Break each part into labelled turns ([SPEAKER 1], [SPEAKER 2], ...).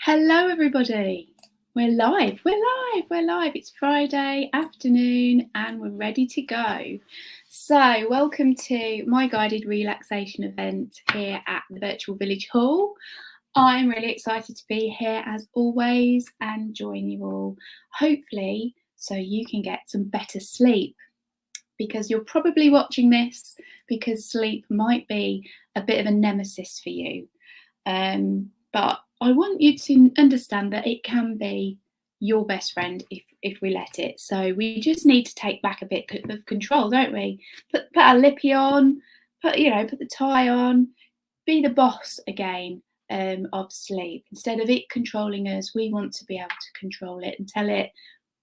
[SPEAKER 1] Hello, everybody. We're live. It's Friday afternoon and we're ready to go. So, welcome to my guided relaxation event here at the Virtual Village Hall. I'm really excited to be here as always and join you all, hopefully, so you can get some better sleep. Because you're probably watching this because sleep might be a bit of a nemesis for you. But I want you to understand that it can be your best friend if we let it. So we just need to take back a bit of control, don't we? Put our lippy on, put the tie on, be the boss again of sleep. Instead of it controlling us, we want to be able to control it and tell it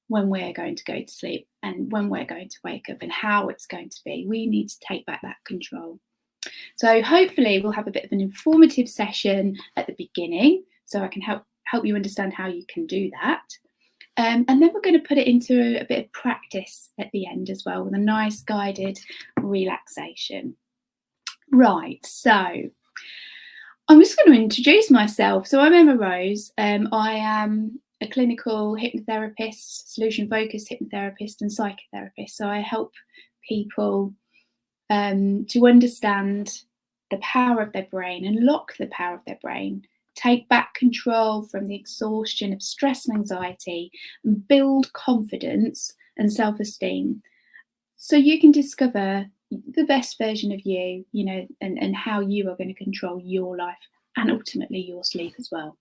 [SPEAKER 1] when we're going to go to sleep and when we're going to wake up and how it's going to be. We need to take back that control. So hopefully we'll have a bit of an informative session at the beginning so I can help you understand how you can do that. And then we're going to put it into a bit of practice at the end as well with a nice guided relaxation. Right, so I'm just going to introduce myself. So I'm Emma Rose. I am a clinical hypnotherapist, solution-focused hypnotherapist and psychotherapist. So I help people to understand the power of their brain, unlock the power of their brain, take back control from the exhaustion of stress and anxiety, and build confidence and self-esteem so you can discover the best version of you, and how you are going to control your life and ultimately your sleep as well.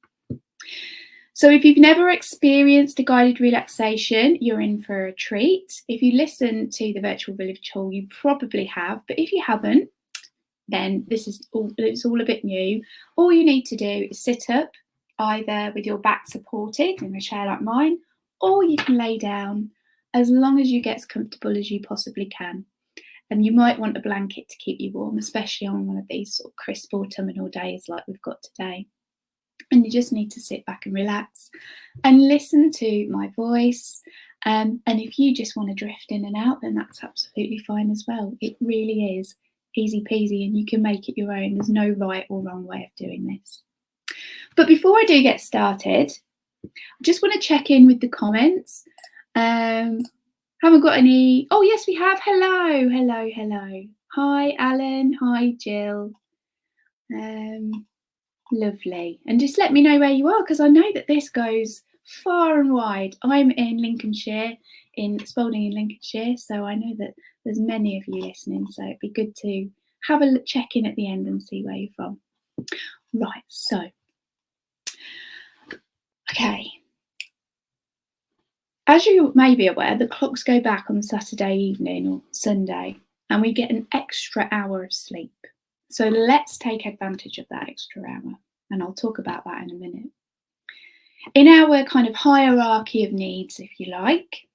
[SPEAKER 1] So if you've never experienced a guided relaxation, you're in for a treat. If you listen to the Virtual Village Hall, you probably have, but if you haven't, then it's all a bit new. All you need to do is sit up, either with your back supported in a chair like mine, or you can lay down as long as you get as comfortable as you possibly can. And you might want a blanket to keep you warm, especially on one of these sort of crisp autumnal days like we've got today. And you just need to sit back and relax and listen to my voice. And if you just want to drift in and out, then that's absolutely fine as well. It really is easy peasy and you can make it your own. There's no right or wrong way of doing this. But before I do get started, I just want to check in with the comments. Haven't got any. Oh, yes, we have. Hello. Hi, Alan. Hi, Jill. Lovely. And just let me know where you are, because I know that this goes far and wide. I'm in Lincolnshire, in Spalding in Lincolnshire, so I know that there's many of you listening, so it'd be good to have a check in at the end and see where you're from. Right, so, okay. As you may be aware, the clocks go back on Saturday evening or Sunday, and we get an extra hour of sleep. So let's take advantage of that extra hour, and I'll talk about that in a minute. In our kind of hierarchy of needs, if you like,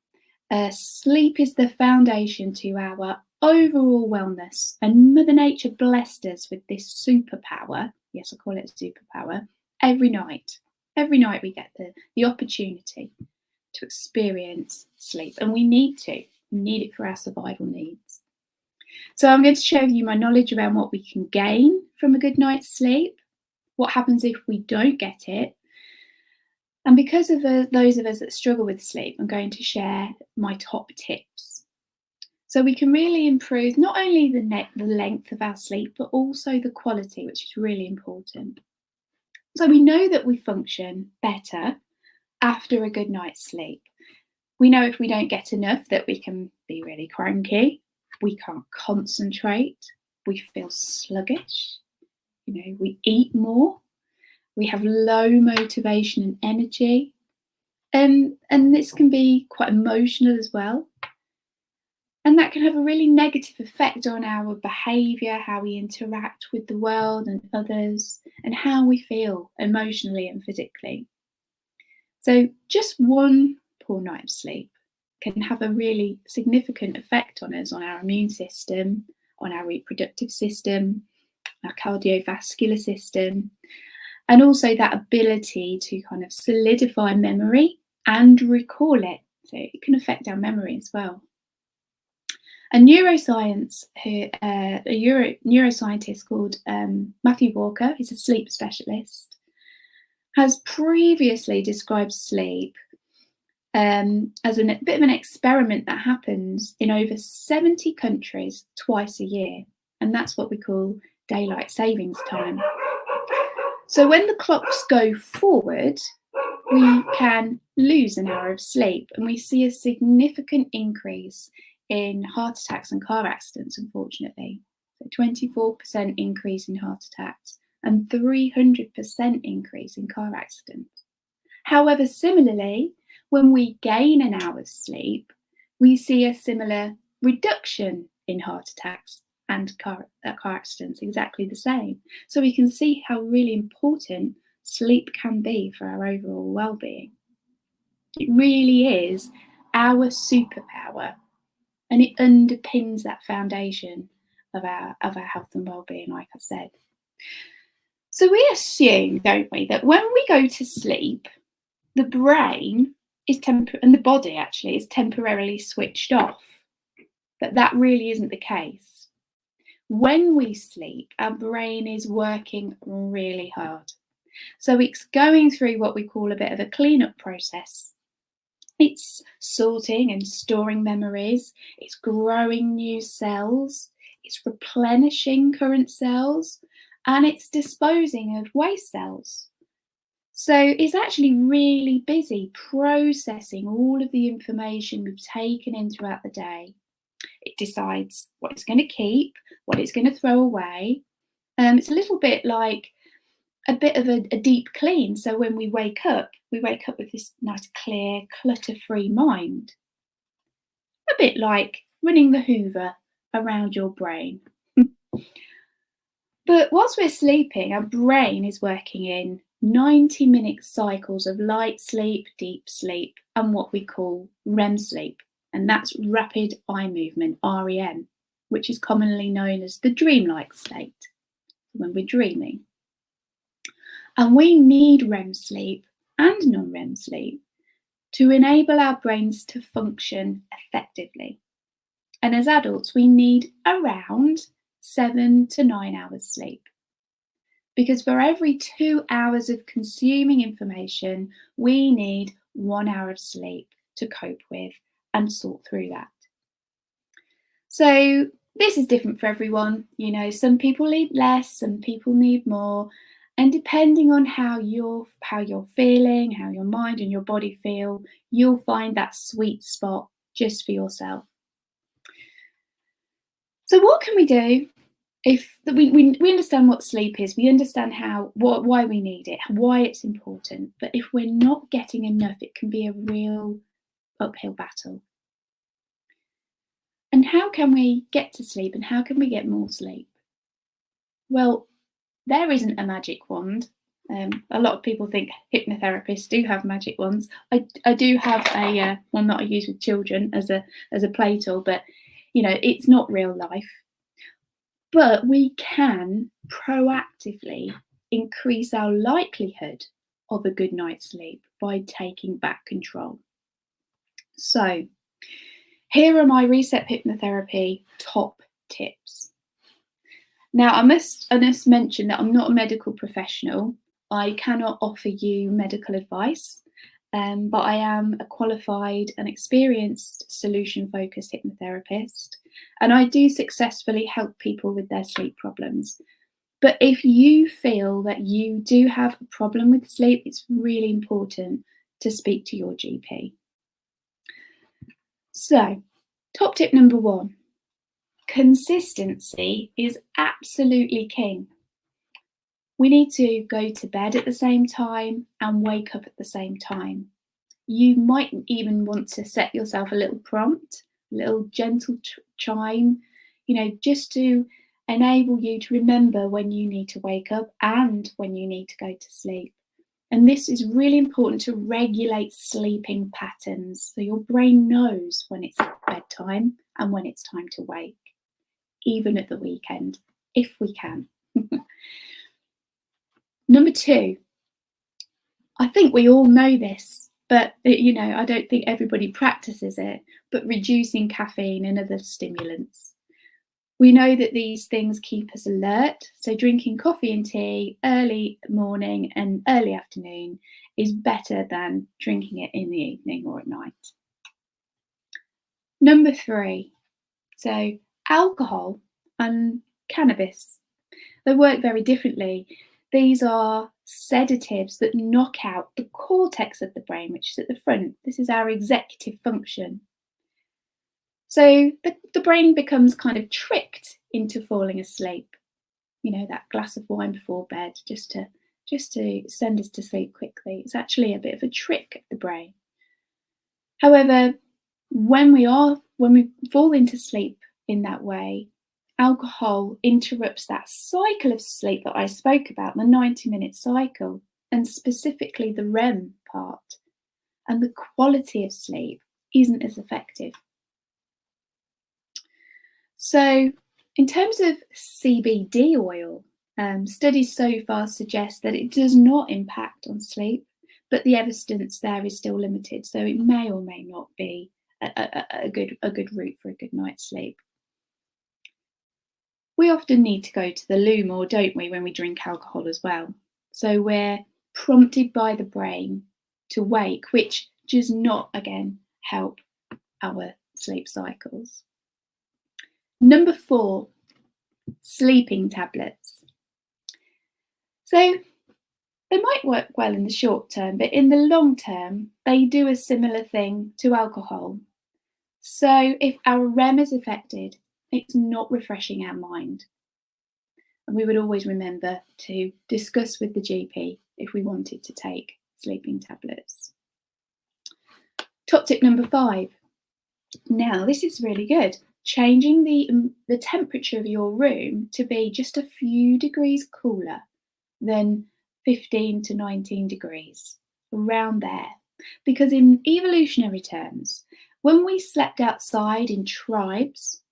[SPEAKER 1] sleep is the foundation to our overall wellness, and Mother Nature blessed us with this superpower. Yes, I call it a superpower. Every night we get the opportunity to experience sleep, and we need it for our survival needs. So I'm going to show you my knowledge around what we can gain from a good night's sleep, what happens if we don't get it. And because of those of us that struggle with sleep, I'm going to share my top tips. So we can really improve not only the length of our sleep, but also the quality, which is really important. So we know that we function better after a good night's sleep. We know if we don't get enough that we can be really cranky. We can't concentrate, we feel sluggish, we eat more, we have low motivation and energy, and this can be quite emotional as well. And that can have a really negative effect on our behaviour, how we interact with the world and others, and how we feel emotionally and physically. So just one poor night of sleep can have a really significant effect on us, on our immune system, on our reproductive system, our cardiovascular system, and also that ability to kind of solidify memory and recall it. So it can affect our memory as well. A neuroscientist called Matthew Walker, he's a sleep specialist, has previously described sleep as a bit of an experiment that happens in over 70 countries twice a year. And that's what we call daylight savings time. So when the clocks go forward, we can lose an hour of sleep, and we see a significant increase in heart attacks and car accidents, unfortunately. So 24% increase in heart attacks and 300% increase in car accidents. However, similarly, when we gain an hour's sleep, we see a similar reduction in heart attacks and car accidents, exactly the same. So we can see how really important sleep can be for our overall well-being. It really is our superpower, and it underpins that foundation of our health and well-being, like I said. So we assume, don't we, that when we go to sleep, the brain is and the body actually is temporarily switched off. But that really isn't the case. When we sleep, our brain is working really hard. So it's going through what we call a bit of a cleanup process. It's sorting and storing memories, it's growing new cells, it's replenishing current cells, and it's disposing of waste cells. So it's actually really busy processing all of the information we've taken in throughout the day. It decides what it's going to keep, what it's going to throw away. It's a little bit like a bit of a deep clean. So when we wake up with this nice, clear, clutter-free mind. A bit like running the Hoover around your brain. But whilst we're sleeping, our brain is working in 90-minute cycles of light sleep, deep sleep, and what we call REM sleep. And that's rapid eye movement, REM, which is commonly known as the dreamlike state, when we're dreaming. And we need REM sleep and non-REM sleep to enable our brains to function effectively. And as adults, we need around 7 to 9 hours sleep. Because for every 2 hours of consuming information, we need 1 hour of sleep to cope with and sort through that. So this is different for everyone. You know, some people need less, some people need more. And depending on how you're feeling, how your mind and your body feel, you'll find that sweet spot just for yourself. So what can we do if we understand what sleep is, we understand why we need it, why it's important, but if we're not getting enough, it can be a real uphill battle. And how can we get to sleep, and how can we get more sleep? Well, there isn't a magic wand. A lot of people think hypnotherapists do have magic wands. I do have a one that I use with children as a play tool, but you know, it's not real life. But we can proactively increase our likelihood of a good night's sleep by taking back control. So here are my Reset Hypnotherapy top tips. Now, I must mention that I'm not a medical professional. I cannot offer you medical advice, but I am a qualified and experienced solution-focused hypnotherapist, and I do successfully help people with their sleep problems. But if you feel that you do have a problem with sleep, it's really important to speak to your GP. So, top tip number 1. Consistency is absolutely king. We need to go to bed at the same time and wake up at the same time. You might even want to set yourself a little prompt, a little gentle chime, you know, just to enable you to remember when you need to wake up and when you need to go to sleep. And this is really important to regulate sleeping patterns, so your brain knows when it's bedtime and when it's time to wake, even at the weekend, if we can. Number 2, I think we all know this, but you know, I don't think everybody practices it, but reducing caffeine and other stimulants. We know that these things keep us alert, so drinking coffee and tea early morning and early afternoon is better than drinking it in the evening or at night. Number 3, so alcohol and cannabis. They work very differently. These are sedatives that knock out the cortex of the brain, which is at the front. This is our executive function. So the brain becomes kind of tricked into falling asleep. You know, that glass of wine before bed, just to send us to sleep quickly. It's actually a bit of a trick of the brain. However, when we fall into sleep in that way, alcohol interrupts that cycle of sleep that I spoke about, the 90-minute cycle, and specifically the REM part. And the quality of sleep isn't as effective. So, in terms of CBD oil, studies so far suggest that it does not impact on sleep, but the evidence there is still limited. So it may or may not be a good route for a good night's sleep. We often need to go to the loo more, don't we, when we drink alcohol as well? So we're prompted by the brain to wake, which does not, again, help our sleep cycles. Number 4, sleeping tablets. So they might work well in the short term, but in the long term, they do a similar thing to alcohol. So if our REM is affected, it's not refreshing our mind. And we would always remember to discuss with the GP if we wanted to take sleeping tablets. Top tip number 5. Now, this is really good. Changing the temperature of your room to be just a few degrees cooler than 15 to 19 degrees, around there. Because in evolutionary terms, when we slept outside in tribes,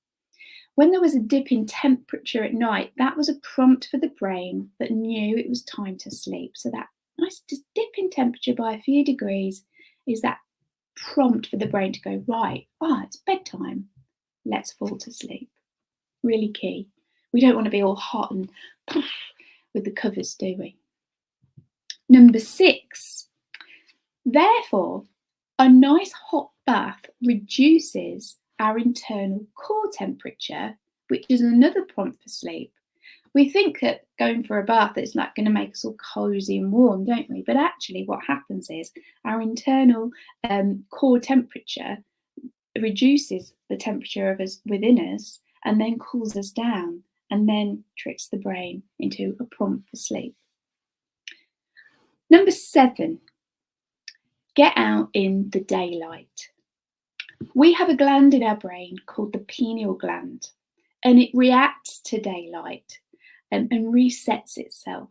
[SPEAKER 1] when there was a dip in temperature at night, that was a prompt for the brain that knew it was time to sleep. So that nice dip in temperature by a few degrees is that prompt for the brain to go, right, it's bedtime. Let's fall to sleep. Really key. We don't want to be all hot and with the covers, do we? Number 6. Therefore, a nice hot bath reduces our internal core temperature, which is another prompt for sleep. We think that going for a bath is like going to make us all cozy and warm, don't we? But actually what happens is our internal core temperature reduces the temperature of us within us and then cools us down and then tricks the brain into a prompt for sleep. Number 7, get out in the daylight. We have a gland in our brain called the pineal gland, and it reacts to daylight and resets itself.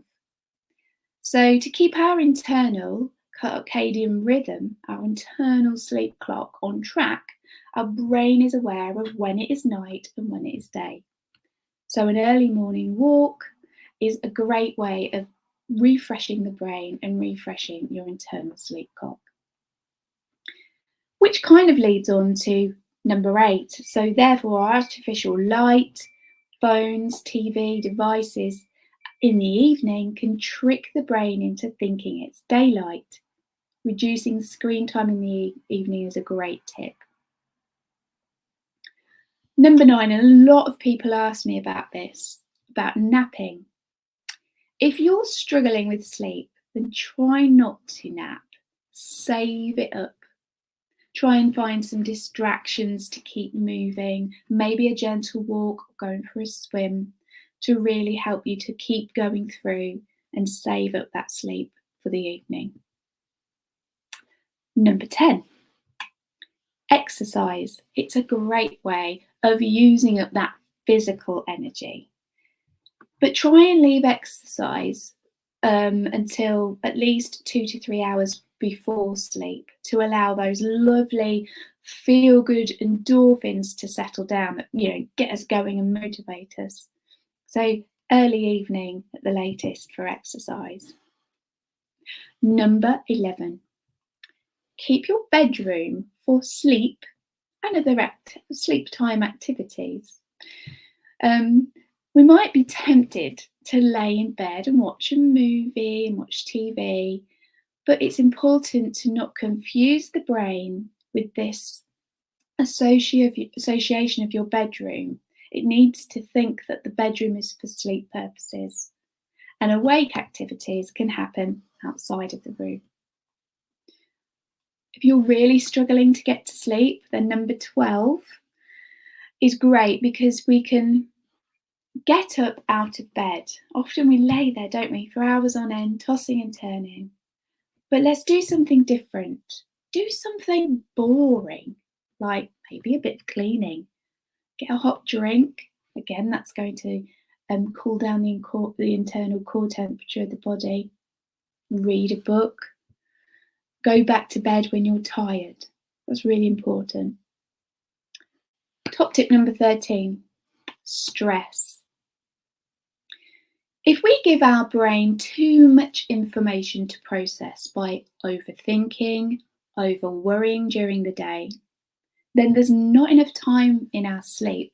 [SPEAKER 1] So to keep our internal circadian rhythm, our internal sleep clock on track, our brain is aware of when it is night and when it is day. So an early morning walk is a great way of refreshing the brain and refreshing your internal sleep clock. Which kind of leads on to number 8. So therefore, artificial light, phones, TV, devices in the evening can trick the brain into thinking it's daylight. Reducing screen time in the evening is a great tip. Number 9, and a lot of people ask me about this, about napping. If you're struggling with sleep, then try not to nap. Save it up. Try and find some distractions to keep moving, maybe a gentle walk or going for a swim to really help you to keep going through and save up that sleep for the evening. Number 10, exercise. It's a great way of using up that physical energy. But try and leave exercise until at least 2 to 3 hours before sleep to allow those lovely feel-good endorphins to settle down, get us going and motivate us. So early evening at the latest for exercise. Number 11, keep your bedroom for sleep and other sleep time activities. We might be tempted to lay in bed and watch a movie and watch TV, but it's important to not confuse the brain with this association of your bedroom. It needs to think that the bedroom is for sleep purposes, and awake activities can happen outside of the room. If you're really struggling to get to sleep, then number 12 is great because we can get up out of bed. Often we lay there, don't we, for hours on end, tossing and turning. But let's do something different. Do something boring, like maybe a bit of cleaning. Get a hot drink. Again, that's going to cool down the internal core temperature of the body. Read a book. Go back to bed when you're tired. That's really important. Top tip number 13, stress. If we give our brain too much information to process by overthinking, over worrying during the day, then there's not enough time in our sleep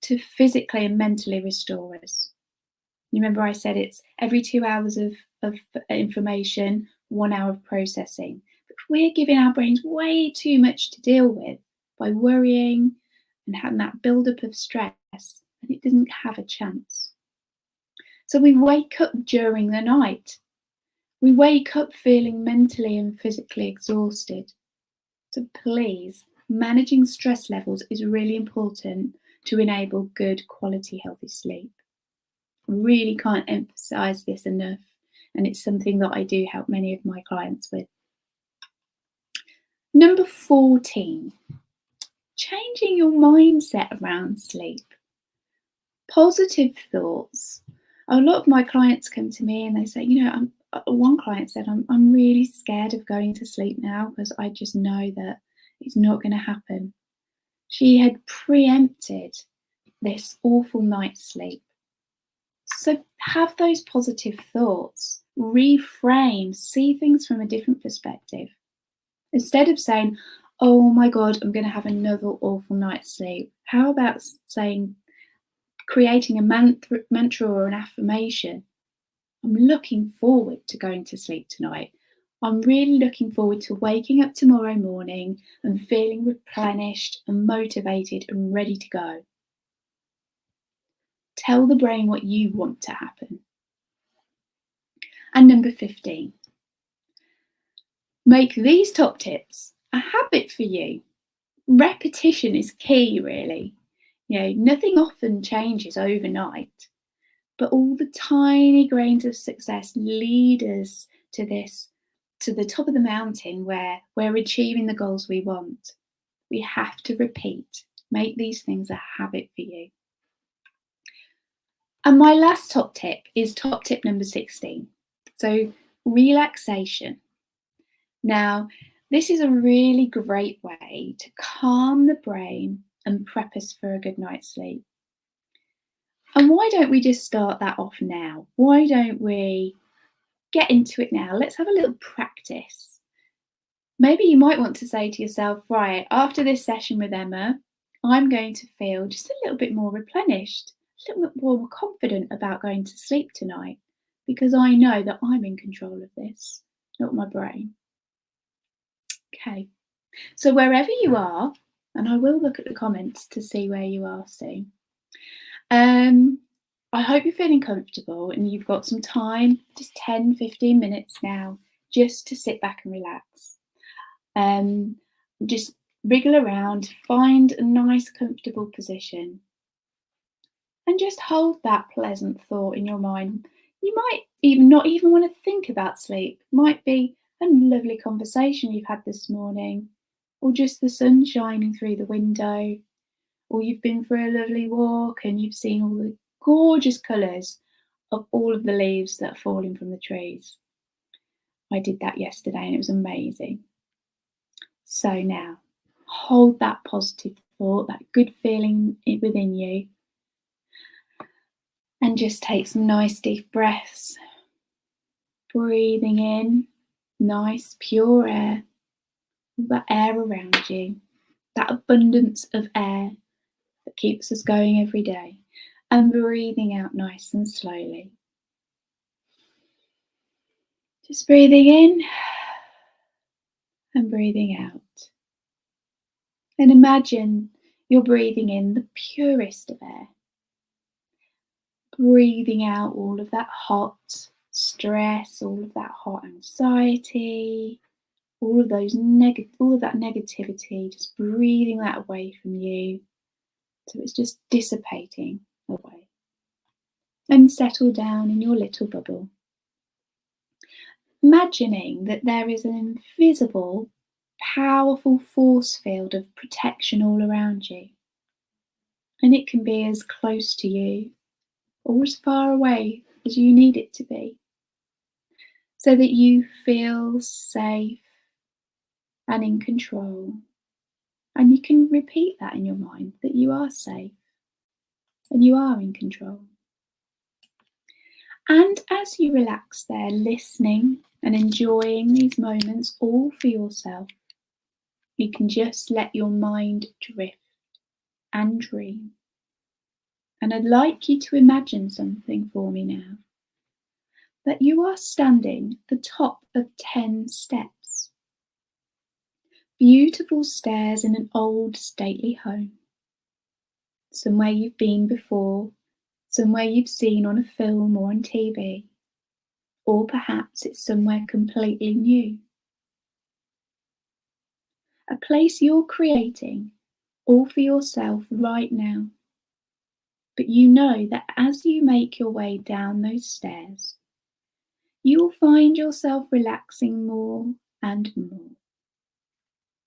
[SPEAKER 1] to physically and mentally restore us. You remember I said it's every 2 hours of information, 1 hour of processing. But if we're giving our brains way too much to deal with by worrying and having that buildup of stress, then it doesn't have a chance. So we wake up during the night. We wake up feeling mentally and physically exhausted. So please, managing stress levels is really important to enable good quality healthy sleep. I really can't emphasize this enough, and it's something that I do help many of my clients with. Number 14, changing your mindset around sleep. Positive thoughts. A lot of my clients come to me and they say, one client said, I'm really scared of going to sleep now because I just know that it's not going to happen. She had preempted this awful night's sleep. So have those positive thoughts, reframe, see things from a different perspective. Instead of saying, oh my God, I'm going to have another awful night's sleep. How about creating a mantra or an affirmation? I'm looking forward to going to sleep tonight. I'm really looking forward to waking up tomorrow morning and feeling replenished and motivated and ready to go. Tell the brain what you want to happen. And number 15, make these top tips a habit for you. Repetition is key, really. Nothing often changes overnight, but all the tiny grains of success lead us to the top of the mountain where we're achieving the goals we want. We have to repeat, make these things a habit for you. And my last top tip is top tip number 16. So relaxation. Now, this is a really great way to calm the brain and prep us for a good night's sleep. And why don't we just start that off now? Why don't we get into it now? Let's have a little practice. Maybe you might want to say to yourself, right, after this session with Emma, I'm going to feel just a little bit more replenished, a little bit more confident about going to sleep tonight, because I know that I'm in control of this, not my brain. Okay, so wherever you are, and I will look at the comments to see where you are soon. I hope you're feeling comfortable and you've got some time, just 10-15 minutes now, just to sit back and relax. Just wriggle around, find a nice comfortable position, and just hold that pleasant thought in your mind. You might even not even want to think about sleep. It might be a lovely conversation you've had this morning, or just the sun shining through the window, or you've been for a lovely walk and you've seen all the gorgeous colours of all of the leaves that are falling from the trees. I did that yesterday and it was amazing. So now, hold that positive thought, that good feeling within you, and just take some nice deep breaths. Breathing in nice pure air, that air around you, that abundance of air that keeps us going every day. and breathing out nice and slowly. Just breathing in and breathing out. And imagine you're breathing in the purest of air. Breathing out all of that hot stress, all of that hot anxiety, all of that negativity, just breathing that away from you. So it's just dissipating away. And settle down in your little bubble. Imagining that there is an invisible, powerful force field of protection all around you. And it can be as close to you or as far away as you need it to be, so that you feel safe and in control. And you can repeat that in your mind, that you are safe and you are in control. And as you relax there, listening and enjoying these moments all for yourself, you can just let your mind drift and dream. And I'd like you to imagine something for me now. That you are standing at the top of 10 steps. Beautiful stairs in an old stately home. Somewhere you've been before, somewhere you've seen on a film or on TV. Or perhaps it's somewhere completely new. A place you're creating all for yourself right now. But you know that as you make your way down those stairs, you will find yourself relaxing more and more.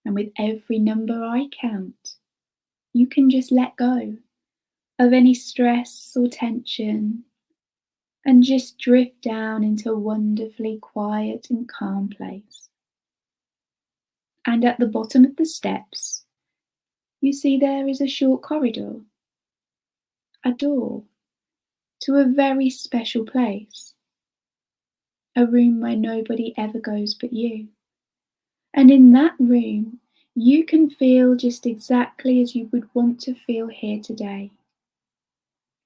[SPEAKER 1] And with every number I count, you can just let go of any stress or tension and just drift down into a wonderfully quiet and calm place. And at the bottom of the steps, you see there is a short corridor, a door to a very special place, a room where nobody ever goes but you. And in that room, you can feel just exactly as you would want to feel here today,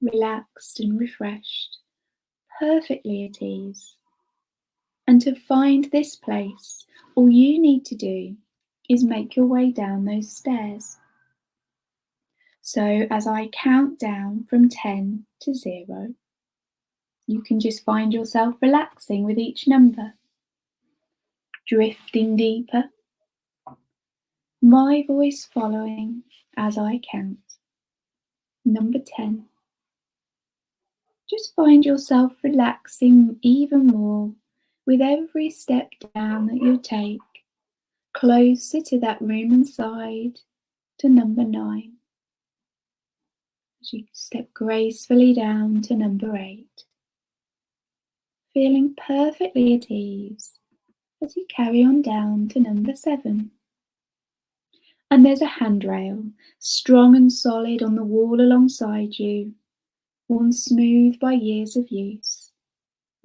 [SPEAKER 1] relaxed and refreshed, perfectly at ease. And to find this place, all you need to do is make your way down those stairs. So as I count down from 10 to 0, you can just find yourself relaxing with each number, drifting deeper, my voice following as I count. Number 10. Just find yourself relaxing even more with every step down that you take, closer to that room inside, to number 9. As you step gracefully down to number 8, feeling perfectly at ease as you carry on down to number 7. And there's a handrail, strong and solid on the wall alongside you, worn smooth by years of use.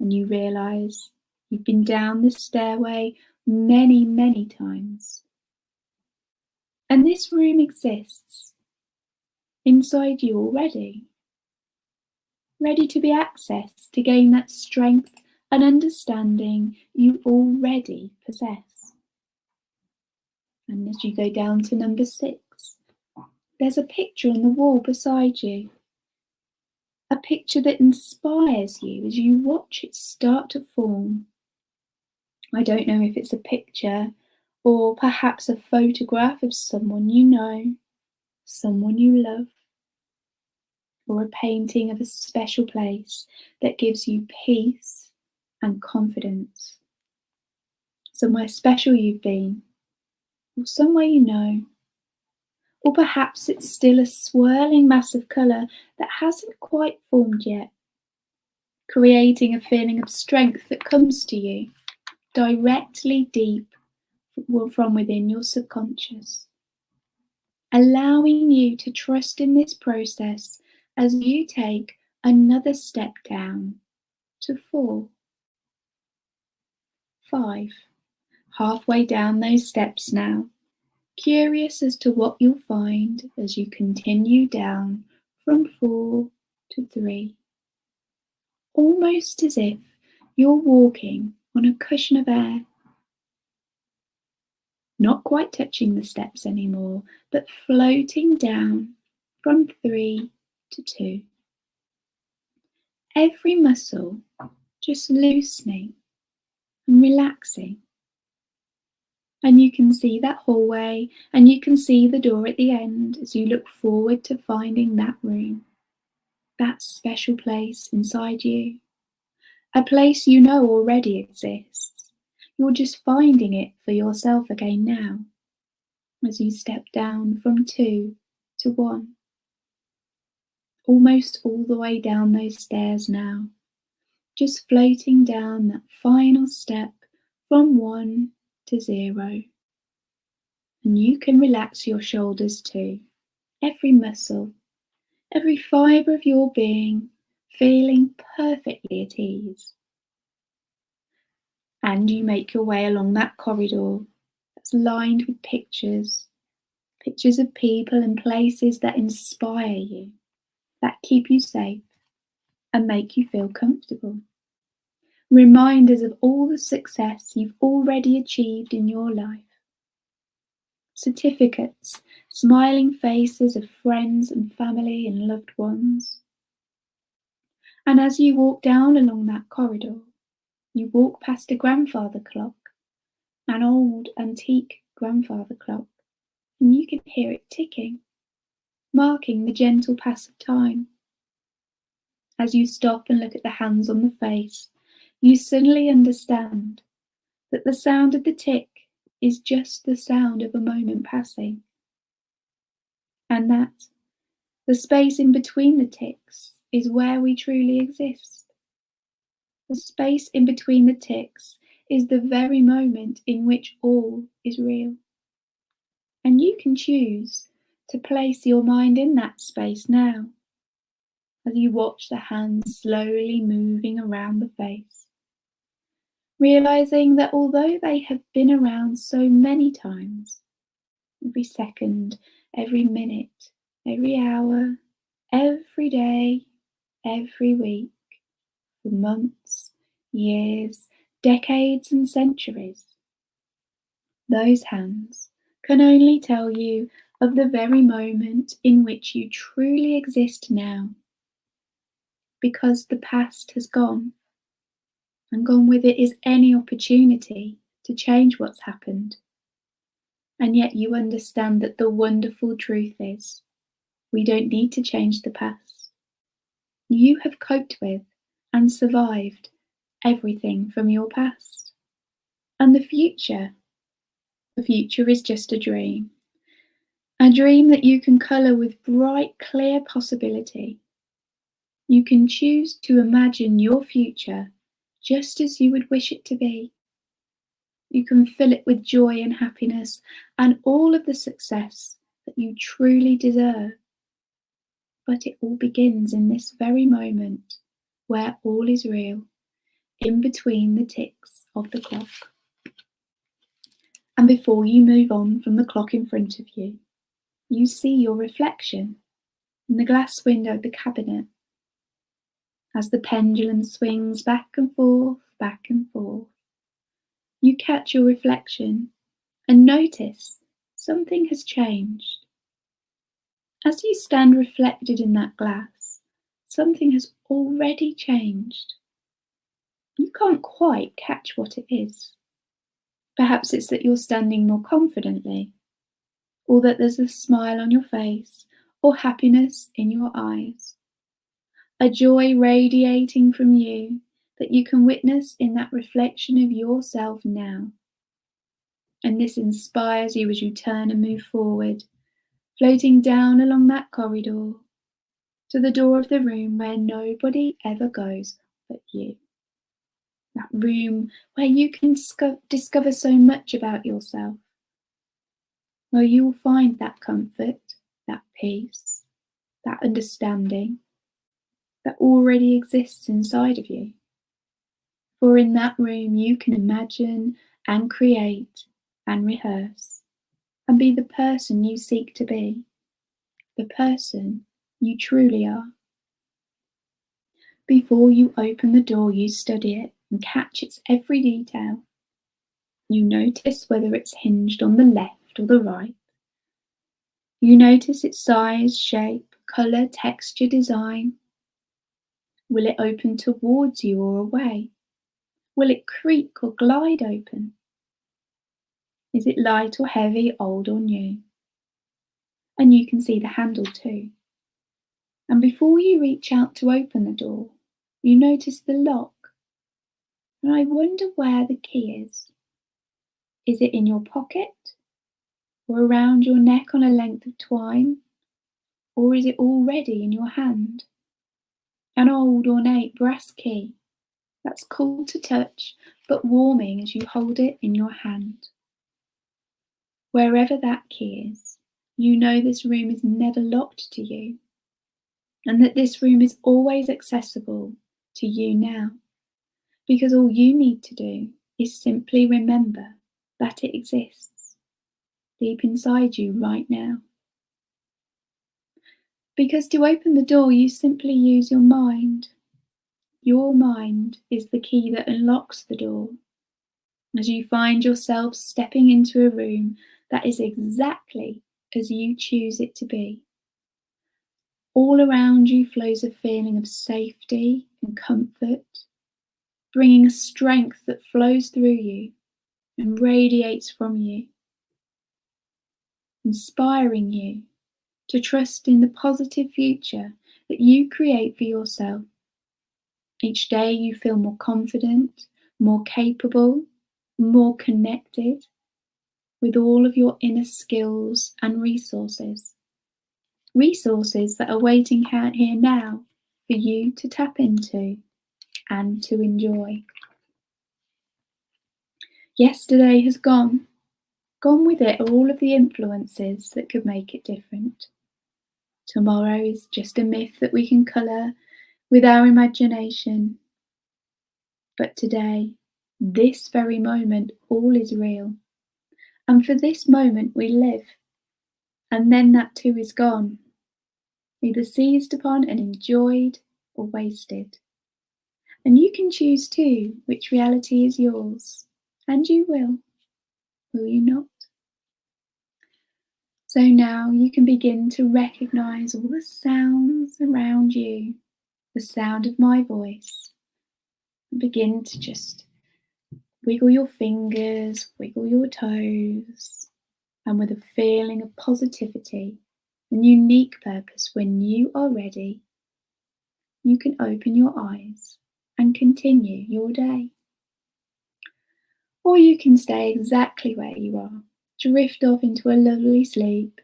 [SPEAKER 1] And you realise you've been down this stairway many, many times. And this room exists inside you already, ready to be accessed to gain that strength and understanding you already possess. And as you go down to number 6, there's a picture on the wall beside you. A picture that inspires you as you watch it start to form. I don't know if it's a picture or perhaps a photograph of someone you know, someone you love, or a painting of a special place that gives you peace and confidence. Somewhere special you've been, or somewhere you know. Or perhaps it's still a swirling mass of colour that hasn't quite formed yet, creating a feeling of strength that comes to you directly deep from within your subconscious, allowing you to trust in this process as you take another step down to 4, 5, halfway down those steps now, curious as to what you'll find as you continue down from 4 to 3. Almost as if you're walking on a cushion of air. Not quite touching the steps anymore, but floating down from 3 to 2. Every muscle just loosening and relaxing. And you can see that hallway, and you can see the door at the end as you look forward to finding that room, that special place inside you, a place you know already exists. You're just finding it for yourself again now, as you step down from 2 to 1. Almost all the way down those stairs now, just floating down that final step from 1 to 0. And you can relax your shoulders too, every muscle, every fibre of your being feeling perfectly at ease. And you make your way along that corridor that's lined with pictures of people and places that inspire you, that keep you safe and make you feel comfortable. Reminders of all the success you've already achieved in your life. Certificates, smiling faces of friends and family and loved ones. And as you walk down along that corridor, you walk past a grandfather clock, an old antique grandfather clock, and you can hear it ticking, marking the gentle pass of time. As you stop and look at the hands on the face, you suddenly understand that the sound of the tick is just the sound of a moment passing, and that the space in between the ticks is where we truly exist. The space in between the ticks is the very moment in which all is real. And you can choose to place your mind in that space now, as you watch the hands slowly moving around the face, realizing that although they have been around so many times, every second, every minute, every hour, every day, every week, for months, years, decades and centuries, those hands can only tell you of the very moment in which you truly exist now, because the past has gone, and gone with it is any opportunity to change what's happened. And yet you understand that the wonderful truth is, we don't need to change the past. You have coped with and survived everything from your past. And the future is just a dream that you can colour with bright, clear possibility. You can choose to imagine your future just as you would wish it to be. You can fill it with joy and happiness and all of the success that you truly deserve. But it all begins in this very moment where all is real, in between the ticks of the clock. And before you move on from the clock in front of you, you see your reflection in the glass window of the cabinet. As the pendulum swings back and forth, you catch your reflection and notice something has changed. As you stand reflected in that glass, something has already changed. You can't quite catch what it is. Perhaps it's that you're standing more confidently, or that there's a smile on your face, or happiness in your eyes. A joy radiating from you that you can witness in that reflection of yourself now. And this inspires you as you turn and move forward, floating down along that corridor to the door of the room where nobody ever goes but you. That room where you can discover so much about yourself, where you will find that comfort, that peace, that understanding that already exists inside of you. For in that room you can imagine and create and rehearse and be the person you seek to be, the person you truly are. Before you open the door, you study it and catch its every detail. You notice whether it's hinged on the left or the right. You notice its size, shape, colour, texture, design. Will it open towards you or away? Will it creak or glide open? Is it light or heavy, old or new? And you can see the handle too. And before you reach out to open the door, you notice the lock. And I wonder where the key is. Is it in your pocket? Or around your neck on a length of twine? Or is it already in your hand? An old ornate brass key that's cool to touch but warming as you hold it in your hand. Wherever that key is, you know this room is never locked to you, and that this room is always accessible to you now, because all you need to do is simply remember that it exists deep inside you right now. Because to open the door, you simply use your mind. Your mind is the key that unlocks the door as you find yourself stepping into a room that is exactly as you choose it to be. All around you flows a feeling of safety and comfort, bringing a strength that flows through you and radiates from you, inspiring you to trust in the positive future that you create for yourself. Each day you feel more confident, more capable, more connected with all of your inner skills and resources. Resources that are waiting here now for you to tap into and to enjoy. Yesterday has gone. Gone with it are all of the influences that could make it different. Tomorrow is just a myth that we can colour with our imagination. But today, this very moment, all is real. And for this moment we live. And then that too is gone, either seized upon and enjoyed or wasted. And you can choose too which reality is yours. And you will you not? So now you can begin to recognise all the sounds around you, the sound of my voice. And begin to just wiggle your fingers, wiggle your toes, and with a feeling of positivity and unique purpose, when you are ready, you can open your eyes and continue your day. Or you can stay exactly where you are, drift off into a lovely sleep,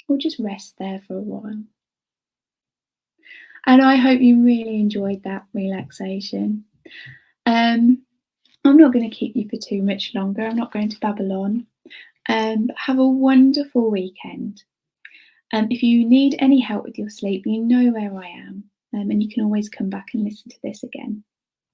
[SPEAKER 1] or just rest there for a while. And I hope you really enjoyed that relaxation. I'm not going to keep you for too much longer. I'm not going to babble on. But have a wonderful weekend. If you need any help with your sleep, you know where I am, and you can always come back and listen to this again.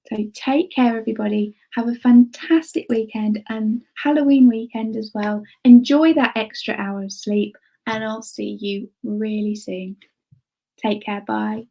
[SPEAKER 1] So take care, everybody. Have a fantastic weekend and Halloween weekend as well. Enjoy that extra hour of sleep, and I'll see you really soon. Take care. Bye.